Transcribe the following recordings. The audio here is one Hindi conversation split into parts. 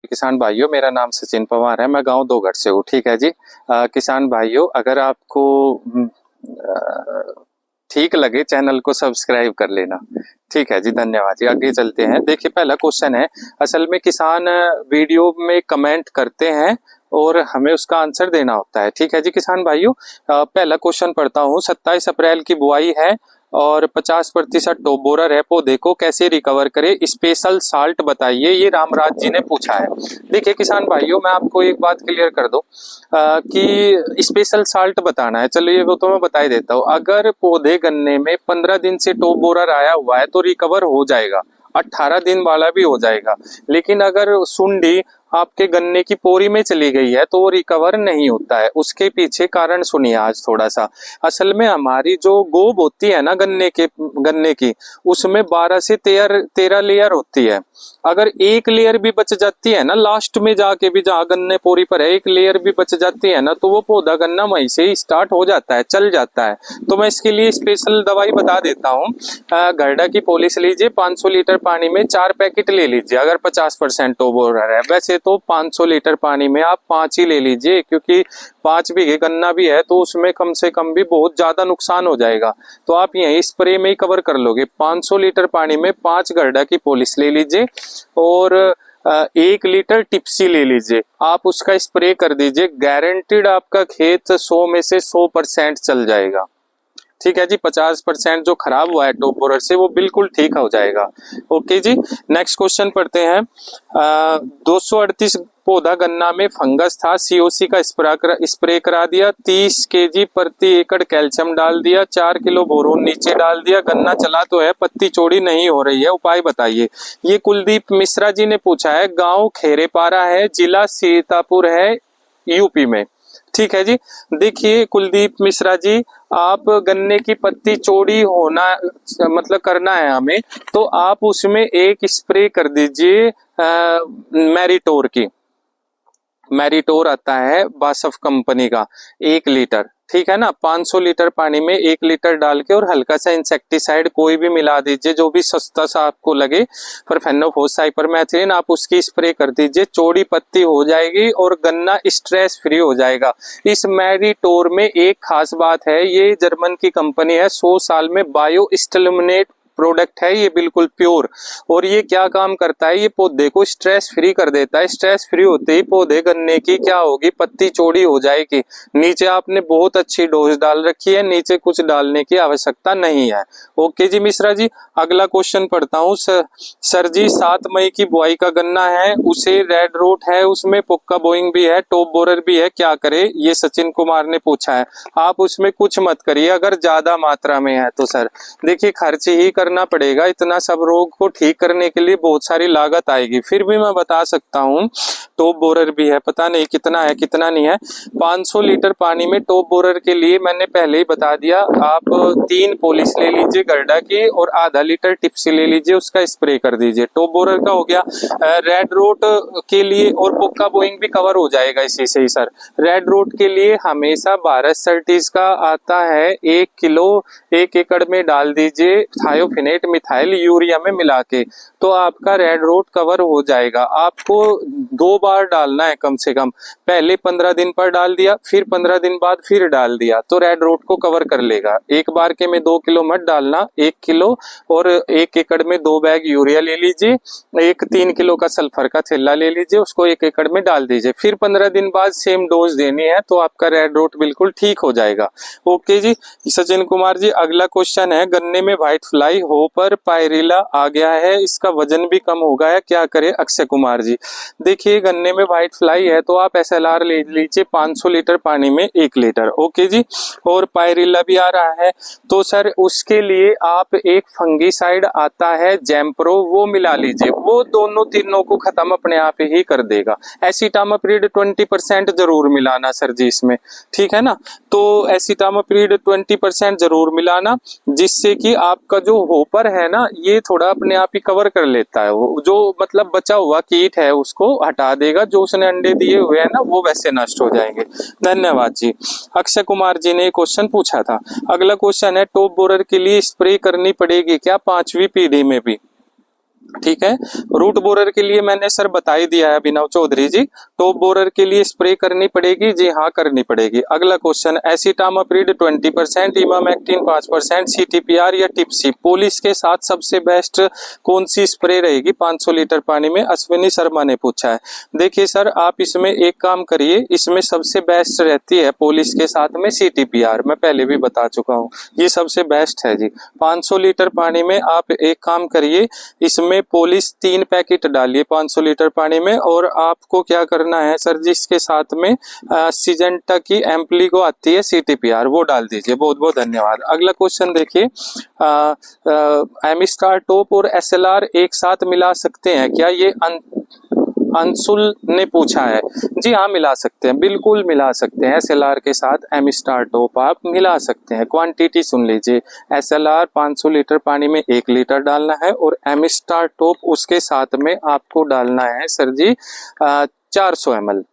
किसान भाइयों, मेरा नाम सचिन पवार है। मैं गांव दोगट से हूँ। ठीक है जी। किसान भाइयों, अगर आपको ठीक लगे चैनल को सब्सक्राइब कर लेना। ठीक है जी, धन्यवाद जी। आगे चलते हैं। देखिए, पहला क्वेश्चन है, असल में किसान वीडियो में कमेंट करते हैं और हमें उसका आंसर देना होता है। ठीक है जी किसान भाइयों, पहला क्वेश्चन पढ़ता हूँ। 27 अप्रैल की बुआई है और 50% टॉप बोरर है, पौधे को कैसे रिकवर करे, स्पेशल साल्ट बताइए। ये रामराज जी ने पूछा है। देखिए किसान भाइयों, मैं आपको एक बात क्लियर कर दूं कि स्पेशल साल्ट बताना है। चलिए वो तो मैं बता ही देता हूँ। अगर पौधे गन्ने में 15 दिन से टॉप बोरर आया हुआ है तो रिकवर हो जाएगा, 18 दिन वाला भी हो जाएगा। लेकिन अगर सुंडी आपके गन्ने की पोरी में चली गई है तो वो रिकवर नहीं होता है। उसके पीछे कारण सुनिए आज थोड़ा सा। असल में हमारी जो गोब होती है ना गन्ने की, उसमें 12 से 13 लेयर होती है। अगर एक लेयर भी बच जाती है ना लास्ट में जाके भी, जहाँ गन्ने पोरी पर है, एक लेयर भी बच जाती है ना, तो वो पौधा गन्ना वहीं से ही स्टार्ट हो जाता है, चल जाता है। तो मैं इसके लिए स्पेशल दवाई बता देता हूँ। गरडा की पॉलिश लीजिए, 500 लीटर पानी में 4 पैकेट ले लीजिए। अगर 50% टॉप बोरर है, वैसे तो 500 लीटर पानी में आप 5 ही ले लीजिए, क्योंकि 5 बीघे गन्ना भी है तो उसमें कम से कम भी बहुत ज्यादा नुकसान हो जाएगा। तो आप यही स्प्रे में ही कवर कर लोगे। 500 लीटर पानी में 5 गरडा की पॉलिश ले लीजिए और 1 लीटर टिप्सी ले लीजिए। आप उसका स्प्रे कर दीजिए, गारंटीड आपका खेत 100 में से 100% चल जाएगा। ठीक है जी। 50% जो खराब हुआ है टॉप बोरर से, वो बिल्कुल ठीक हो जाएगा। ओके जी। नेक्स्ट क्वेश्चन पढ़ते हैं। 238 पौधा गन्ना में फंगस था, सीओसी का स्प्रे करा दिया, 30 केजी प्रति एकड़ कैल्शियम डाल दिया, 4 किलो बोरोन नीचे डाल दिया, गन्ना चला तो है, पत्ती चौड़ी नहीं हो रही है, उपाय बताइए। ये कुलदीप मिश्रा जी ने पूछा है। गांव खेरेपारा है, जिला सीतापुर है, यूपी में। ठीक है जी। देखिए कुलदीप मिश्रा जी, आप गन्ने की पत्ती चौड़ी होना मतलब करना है हमें, तो आप उसमें एक स्प्रे कर दीजिए मैरिटोर की। मैरिटोर आता है बासफ कंपनी का, 1 लीटर। ठीक है ना। 500 लीटर पानी में 1 लीटर डाल के और हल्का सा इंसेक्टिसाइड कोई भी मिला दीजिए, जो भी सस्ता सा आपको लगे। परफेनोफोस, साइपरमेथ्रिन, आप उसकी स्प्रे कर दीजिए। चौड़ी पत्ती हो जाएगी और गन्ना स्ट्रेस फ्री हो जाएगा। इस मैरिटोर में एक खास बात है, ये जर्मन की कंपनी है, 100 साल में बायो स्टिमुलेट प्रोडक्ट है, ये बिल्कुल प्योर। और ये क्या काम करता है, ये पौधे को स्ट्रेस फ्री कर देता है। स्ट्रेस फ्री होते ही पौधे गन्ने की क्या होगी, पत्ती चौड़ी हो जाएगी। नीचे आपने बहुत अच्छी डोज डाल रखी है, नीचे कुछ डालने की आवश्यकता नहीं है। ओके जी मिश्रा जी। अगला क्वेश्चन पढ़ता हूँ। सर जी, 7 मई की बुआई का गन्ना है, उसे रेड रोट है, उसमें पुक्का बोइंग भी है, टॉप बोरर भी है, क्या करे? ये सचिन कुमार ने पूछा है। आप उसमें कुछ मत करिए अगर ज्यादा मात्रा में है तो। सर देखिए, खर्च ही करना पड़ेगा, इतना सब रोग को ठीक करने के लिए बहुत सारी लागत आएगी। फिर भी मैं बता सकता हूँ, टॉप बोरर भी है, पता नहीं कितना है कितना नहीं है। 500 लीटर पानी में टॉप बोरर के लिए मैंने पहले ही बता दिया, आप 3 पॉलिश ले लीजिए गरडा की और आधा लीटर टिप्सी ले लीजिए, उसका स्प्रे कर दीजिए। टॉप बोरर का हो गया। रेड रोट के लिए और पुक्का बोइंग भी कवर हो जाएगा इसी से ही। सर रेड रोट के लिए हमेशा भारत सर्टिस का आता है, 1 किलो 1 एकड़ में डाल दीजिए, थायोफिनेट मिथाइल यूरिया में मिला के, तो आपका रेड रोट कवर हो जाएगा। आपको 2 बार डालना है कम से कम। पहले 15 दिन पर डाल दिया, फिर 15 दिन बाद फिर डाल दिया, तो रेड रोट को कवर कर लेगा। एक बार के में 2 किलो मत डालना, 1 किलो और 1 एकड़ में 2 बैग यूरिया ले लीजिए, 3 किलो का सल्फर का थैला ले लीजिए, उसको 1 एकड़ में डाल दीजिए। फिर 15 दिन बाद सेम डोज देनी है, तो आपका रेड रोट बिल्कुल ठीक हो जाएगा। ओके जी सचिन कुमार जी। अगला क्वेश्चन है, गन्ने में व्हाइट फ्लाई होपर पायरिला आ गया है, इसका वजन भी कम हो गया है, क्या करे? अक्षय कुमार जी। देखिए, गन्ने में व्हाइट फ्लाई है तो आप SLR ले लीजिए, 500 लीटर पानी में 1 लीटर। ओके जी। और पायरिला भी आ रहा है, तो सर उसके लिए आप एक फंगीसाइड आता है जैम्प्रो, वो मिला लीजिए, वो दोनों तीनों को खत्म अपने आप ही कर देगा। एसिटामाप्रिड 20% जरूर मिलाना सर जी इसमें। ठीक है ना। तो एसिटामाप्रिड 20% जरूर मिलाना, जिससे कि आपका जो होपर है ना, ये थोड़ा अपने आप ही कवर कर लेता है। वो जो मतलब बचा हुआ कीट है उसको हटा देगा, जो उसने अंडे दिए हुए हैं ना वो वैसे नष्ट हो जाएंगे। धन्यवाद जी। अक्षय कुमार जी ने क्वेश्चन पूछा था। अगला क्वेश्चन है, टॉप बोरर के लिए स्प्रे करनी पड़ेगी क्या 5वीं पीढ़ी में भी? ठीक है। रूट बोरर के लिए मैंने सर बता ही दिया है अभिनव चौधरी जी। टॉप बोरर के लिए स्प्रे करनी पड़ेगी, जी हाँ करनी पड़ेगी। अगला क्वेश्चन, एसिटामाप्रिड 20%, इमामेक्टिन 5%, CTPR या टिप्सी पॉलिश के साथ सबसे बेस्ट कौन सी स्प्रे रहेगी 500 लीटर पानी में? अश्विनी शर्मा ने पूछा है। देखिए सर, आप इसमें एक काम करिए, इसमें सबसे बेस्ट रहती है पॉलिश के साथ में CTPR, मैं पहले भी बता चुका हूँ, ये सबसे बेस्ट है जी। 500 लीटर पानी में आप एक काम करिए, इसमें पॉलिश 3 पैकेट डालिए 500 लीटर पानी में, और आपको क्या करना है सर जी, इसके साथ में सिजेंटा की एम्प्लीगो आती है CTPR, वो डाल दीजिए। बहुत बहुत धन्यवाद। अगला क्वेश्चन देखिए, एमिस्टार टॉप और SLR एक साथ मिला सकते हैं क्या? ये अंशुल ने पूछा है। जी हाँ मिला सकते हैं, बिल्कुल मिला सकते हैं। SLR के साथ एमिस्टार टॉप आप मिला सकते हैं। क्वांटिटी सुन लीजिए, SLR 500 लीटर पानी में 1 लीटर डालना है, और एमिस्टार टॉप उसके साथ में आपको डालना है सर जी 400 ml।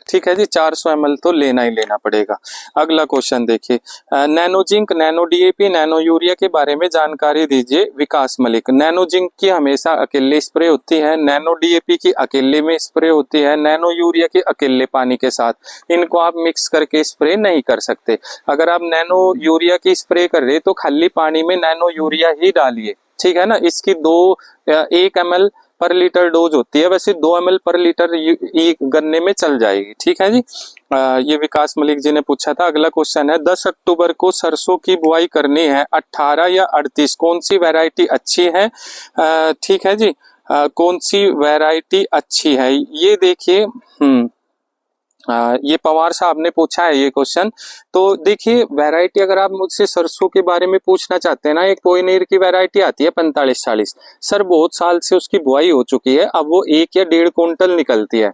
ठीक है जी, 400 ml तो लेना ही लेना पड़ेगा। अगला क्वेश्चन देखिए, nano zinc, nano DAP, nano urea के बारे में जानकारी दीजिए विकास मलिक। नैनो जिंक की हमेशा अकेले स्प्रे होती है, नैनो DAP की अकेले में स्प्रे होती है, नैनो यूरिया की अकेले पानी के साथ, इनको आप मिक्स करके स्प्रे नहीं कर सकते। अगर आप नैनो यूरिया की स्प्रे कर रहे तो खाली पानी में नैनो यूरिया ही डालिए, ठीक है ना। इसकी 1 ml पर लीटर डोज होती है, वैसे 2 ml पर लीटर एक गन्ने में चल जाएगी, ठीक है जी। ये विकास मलिक जी ने पूछा था। अगला क्वेश्चन है, 10 अक्टूबर को सरसों की बुआई करनी है, 18 या 38 कौन सी वैरायटी अच्छी है? ठीक है जी, कौन सी वैरायटी अच्छी है ये देखिए। ये पवार साहब ने पूछा है ये क्वेश्चन। तो देखिए, वैरायटी अगर आप मुझसे सरसों के बारे में पूछना चाहते हैं ना, एक पोइनेर की वैरायटी आती है 45-40, सर बहुत साल से उसकी बुआई हो चुकी है, अब वो 1 या 1.5 क्विंटल निकलती है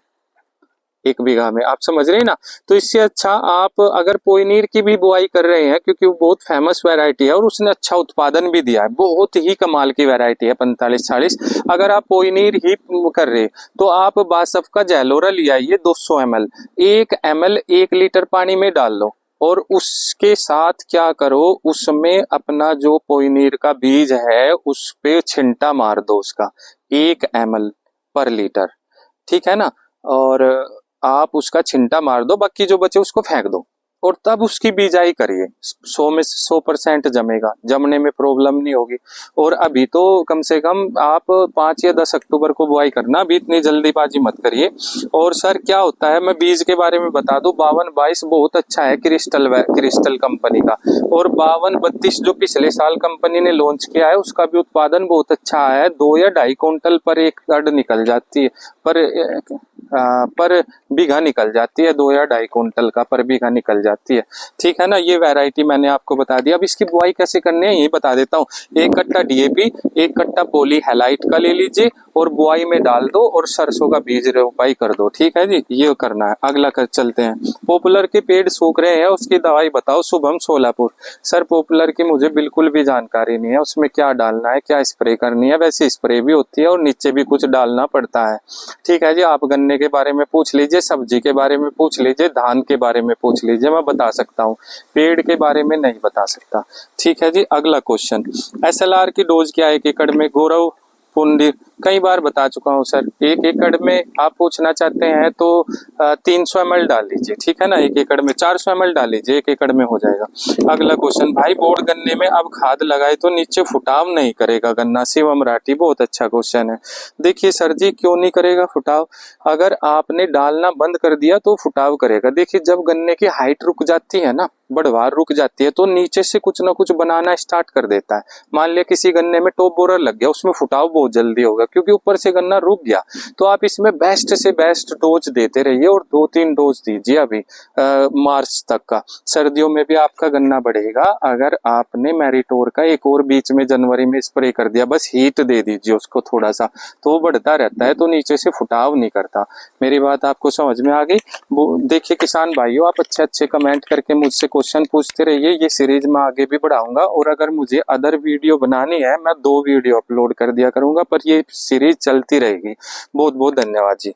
1 बीघा में, आप समझ रहे हैं ना। तो इससे अच्छा आप अगर पोइनीर की भी बुआई कर रहे हैं, क्योंकि वो बहुत फेमस वैरायटी है और उसने अच्छा उत्पादन भी दिया है, बहुत ही कमाल की वैरायटी है 45-40। अगर आप पोइनीर ही कर रहे तो आप बासफ का जैलोरा ले आइए 200 ml, 1 ml 1 लीटर पानी में डाल लो, और उसके साथ क्या करो, उसमें अपना जो पोइनीर का बीज है उस पे छिंटा मार दो उसका 1 ml पर लीटर, ठीक है ना। और आप उसका छिंटा मार दो, बाकी जो बचे उसको फेंक दो, और तब उसकी बिजाई करिए। 100 में से 100% जमेगा, जमने में प्रॉब्लम नहीं होगी। और अभी तो कम से कम आप 5 या 10 अक्टूबर को बुआई करना, अभी इतनी जल्दीबाजी मत करिए। और सर क्या होता है, मैं बीज के बारे में बता दूं, 52-22 बहुत अच्छा है क्रिस्टल कंपनी का, और 52-32 जो पिछले साल कंपनी ने लॉन्च किया है उसका भी उत्पादन बहुत अच्छा है, 2 या 2.5 क्विंटल पर एक गड निकल जाती है, पर बीघा निकल जाती है, 2 या 2.5 क्विंटल का पर बीघा निकल जाती है, ठीक है ना। ये वैरायटी मैंने आपको बता दिया। अब इसकी बुआई कैसे करनी है ये बता देता हूँ। 1 कट्टा DAP, 1 कट्टा पॉली हैलाइट का ले लीजिए, और बुआई में डाल दो, और सरसों का बीज रोपाई कर दो, ठीक है जी, ये करना है। अगला कर चलते हैं, पॉपुलर के पेड़ सूख रहे हैं, उसकी दवाई बताओ, शुभम सोलापुर। सर पॉपुलर की मुझे बिल्कुल भी जानकारी नहीं है, उसमें क्या डालना है, क्या स्प्रे करनी है। वैसे स्प्रे भी होती है और नीचे भी कुछ डालना पड़ता है, ठीक है जी। आप गन्ने के बारे में पूछ लीजिए, सब्जी के बारे में पूछ लीजिए, धान के बारे में पूछ लीजिए, मैं बता सकता हूँ, पेड़ के बारे में नहीं बता सकता, ठीक है जी। अगला क्वेश्चन, SLR की डोज क्या है 1 एकड़ में? गौरव पुंडी, कई बार बता चुका हूँ सर। 1 एकड़ में आप पूछना चाहते हैं तो 300 ml डाल लीजिए, ठीक है ना। 1 एकड़ में 400 ml डाल लीजिए, 1 एकड़ में हो जाएगा। अगला क्वेश्चन, भाई बोर्ड गन्ने में अब खाद लगाए तो नीचे फुटाव नहीं करेगा गन्ना? शिवम राठी, बहुत अच्छा क्वेश्चन है। देखिए सर जी, क्यों नहीं करेगा फुटाव? अगर आपने डालना बंद कर दिया तो फुटाव करेगा। देखिए जब गन्ने की हाइट रुक जाती है ना, बढ़वार रुक जाती है, तो नीचे से कुछ ना कुछ बनाना स्टार्ट कर देता है। मान लिया किसी गन्ने में टॉप बोरर लग गया, उसमें फुटाव बहुत जल्दी होगा क्योंकि ऊपर से गन्ना रुक गया। तो आप इसमें बेस्ट से बेस्ट डोज देते रहिए, और 2-3 डोज दीजिए अभी मार्च तक का। सर्दियों में भी आपका गन्ना बढ़ेगा। अगर आपने मैरिटोर का एक और बीच में जनवरी में स्प्रे कर दिया, बस हीट दे दीजिए उसको थोड़ा सा, तो वो बढ़ता रहता है, तो नीचे से फुटाव नहीं करता। मेरी बात आपको समझ में आ गई? देखिए किसान भाइयों, आप अच्छे कमेंट करके मुझसे क्वेश्चन पूछते रहिए, ये सीरीज मैं आगे भी बढ़ाऊंगा। और अगर मुझे अदर वीडियो बनानी है, मैं 2 वीडियो अपलोड कर दिया करूंगा, पर ये सीरीज चलती रहेगी। बहुत बहुत धन्यवाद जी।